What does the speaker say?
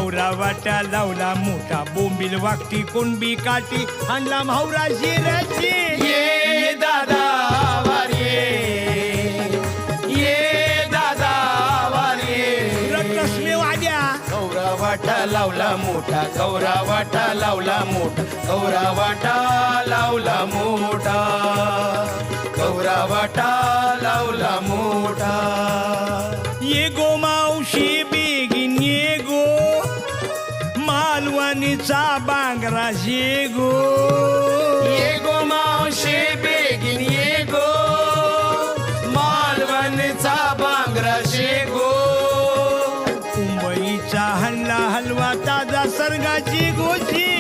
गौरा वाटा लावला मोठा बोंबील वाकटी कुणबी काठी आणला म्हावरा शिराची ये दादा वारे ये दादा वारे रत्नश्मी वाड्या गौरा वाटा लावला मोठा गौरा वाटा लावला मोठा गौरा वाटा लावला मोठा गौरा वाटा लावला मोठा ये गो मावशी बेगीन ये गो मालवणीचा बांगरा ये गो ये गो मावशे बेगीन ये गो मालवणचा बांगरा शेगो मुंबईचा हल्ला हलवा ताजा सर्गाची गोची